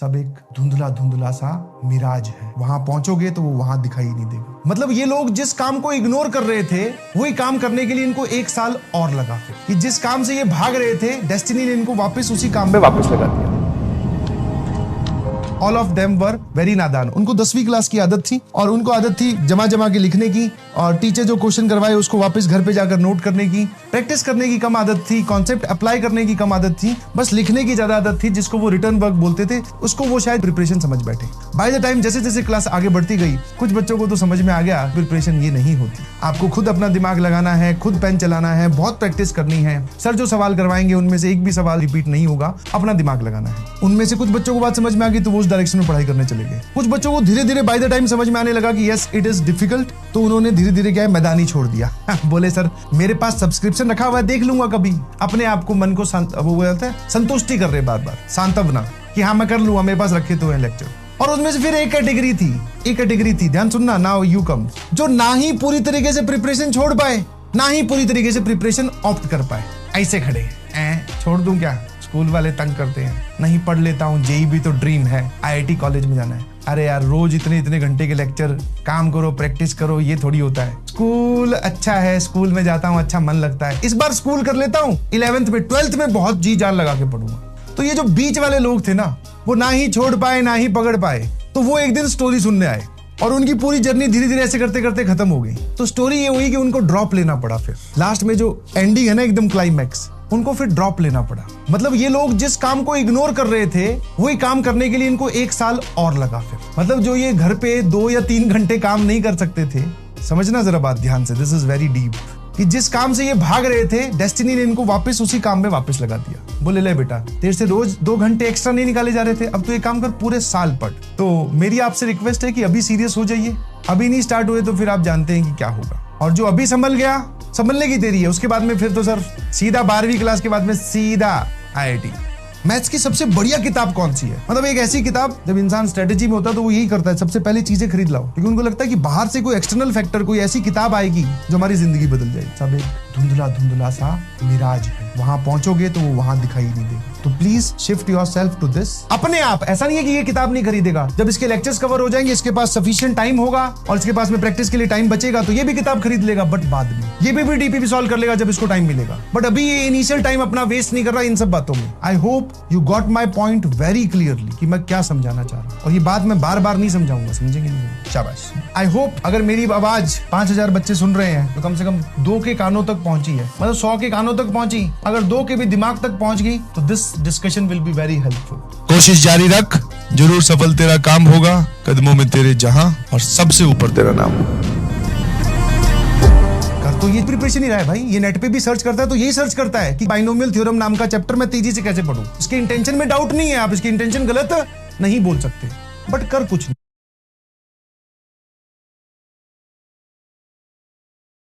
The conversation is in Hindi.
सब एक धुंधला धुंधला सा मिराज है। वहां पहुंचोगे तो वो वहां दिखाई नहीं देगा। मतलब ये लोग जिस काम को इग्नोर कर रहे थे वही काम करने के लिए इनको 1 साल और लगा। कि जिस काम से ये भाग रहे थे डेस्टिनी ने इनको वापस उसी काम पे वापस लगा दिया। All of them were very नादान। उनको 10वीं क्लास की आदत थी और उनको आदत थी जमा जमा के लिखने की, और टीचर जो क्वेश्चन करवाए उसको वापस घर पे जाकर नोट करने की। प्रैक्टिस करने की कम आदत थी, कॉन्सेप्ट अप्लाई करने की कम आदत थी, बस लिखने की ज्यादा आदत थी, जिसको वो रिटर्न वर्क बोलते थे। उसको वो शायद प्रिपरेशन समझ बैठे। बाय द टाइम जैसे जैसे क्लास आगे बढ़ती गई कुछ बच्चों को तो समझ में आ गया प्रिपरेशन ये नहीं होती। आपको खुद अपना दिमाग लगाना है, खुद पेन चलाना है, बहुत प्रैक्टिस करनी है। सर जो सवाल करवाएंगे उनमें से एक भी सवाल रिपीट नहीं होगा, अपना दिमाग लगाना है। उनमें से कुछ बच्चों को बात समझ में आ गई तो वो उस डायरेक्शन में पढ़ाई करने चले गए। कुछ बच्चों को धीरे धीरे बाय द टाइम समझ में आने लगा कि यस इट इज डिफिकल्ट, तो उन्होंने धीरे धीरे क्या है मैदानी छोड़ दिया। बोले सर मेरे पास सब्सक्रिप्शन रखा हुआ है, देख लूंगा कभी। अपने आप को मन को वो बोलते हैं संतुष्टि कर रहे बार बार, सांत्वना कि हाँ मैं कर लूंगा, मेरे पास रखे तो है लेक्चर। और उसमें से फिर एक कैटेगरी थी, ध्यान सुनना, नाउ यू कम, जो ना ही पूरी तरीके से प्रिपरेशन छोड़ पाए ना ही पूरी तरीके से प्रिपरेशन ऑप्ट कर पाए। ऐसे खड़े छोड़ दूं क्या, स्कूल वाले तंग करते हैं, नहीं पढ़ लेता हूँ, जेई भी तो ड्रीम है, आईआईटी कॉलेज में जाना है। अरे यार रोज इतने घंटे के लेक्चर, काम करो प्रैक्टिस करो, ये थोड़ी होता है। स्कूल अच्छा है, स्कूल में जाता हूँ, अच्छा मन लगता है, इस बार स्कूल कर लेता हूँ, 11th में 12th में बहुत जी जान लगा के पढ़ूंगा। तो ये जो बीच वाले लोग थे ना, वो ना ही छोड़ पाए ना ही पकड़ पाए, तो वो एक दिन स्टोरी सुनने आए और उनकी पूरी जर्नी धीरे धीरे ऐसे करते करते खत्म हो गई। तो स्टोरी ये हुई कि उनको ड्रॉप लेना पड़ा। फिर लास्ट में जो एंडिंग है ना, एकदम क्लाइमैक्स, उनको फिर ड्रॉप लेना पड़ा। मतलब ये लोग जिस काम को इग्नोर कर रहे थे वही काम करने के लिए इनको 1 साल और लगा। फिर मतलब जो ये घर पे 2 या 3 घंटे काम नहीं कर सकते थे, समझना जरा बात ध्यान से, दिस इज वेरी डीप, कि जिस काम से ये भाग रहे थे डेस्टिनी ने इनको वापस उसी काम में वापस लगा दिया। बोले ले बेटा तेरे से रोज 2 घंटे एक्स्ट्रा नहीं निकाले जा रहे थे, अब तो ये काम कर पूरे साल पढ़। तो मेरी आपसे रिक्वेस्ट है कि अभी सीरियस हो जाइए, अभी नहीं स्टार्ट हुए तो फिर आप जानते हैं कि क्या होगा। और जो अभी संभल गया संभलने की देरी है, उसके बाद में फिर तो सर सीधा 12वीं क्लास के बाद में सीधा आईआईटी। मैथ्स की सबसे बढ़िया किताब कौन सी है? मतलब एक ऐसी किताब, जब इंसान स्ट्रेटेजी में होता है तो वो यही करता है, सबसे पहले चीजें खरीद लाओ, क्योंकि उनको लगता है कि बाहर से कोई एक्सटर्नल फैक्टर, कोई ऐसी किताब आएगी जो हमारी जिंदगी बदल जाएगी। सब एक धुंधला धुंधला सा मिराज है, वहां पहुंचोगे तो वो वहां दिखाई नहीं देगा। तो please shift yourself to this अपने आप। ऐसा नहीं है कि ये किताब नहीं खरीदेगा, जब इसके लेक्चर्स कवर हो जाएंगे, इसके पास सफिशिएंट टाइम होगा और इसके पास में प्रैक्टिस के लिए टाइम बचेगा, तो ये भी किताब खरीद लेगा। बट बाद में ये भी डीपी सॉल्व कर लेगा जब इसको टाइम मिलेगा। बट अभी ये इनिशियल टाइम अपना वेस्ट नहीं कर रहा इन सब बातों में। I hope you got my point very clearly कि मैं क्या समझाना चाह रहा हूँ, और ये बात मैं बार बार नहीं समझाऊंगा, समझेंगे नहीं? शाबाश। आई होप अगर मेरी आवाज 5000 बच्चे सुन रहे हैं तो कम से कम 2 के कानों तक पहुंची है, मतलब 100 के कानों तक पहुंची। अगर 2 के भी दिमाग तक पहुंच गई तो this discussion will be very helpful. कोशिश जारी रख, जरूर सफल तेरा काम होगा, कदमों में तेरे जहां और सबसे ऊपर तेरा नाम। तो ये प्रिपरेशन ही रहा है भाई, ये नेट पे भी सर्च करता है तो यही सर्च करता है कि बाइनोमियल थ्योरम नाम का चैप्टर मैं तेजी से कैसे पढूं। इसके इंटेंशन में डाउट नहीं है, आप इसकी इंटेंशन गलत नहीं बोल सकते, बट कर कुछ नहीं।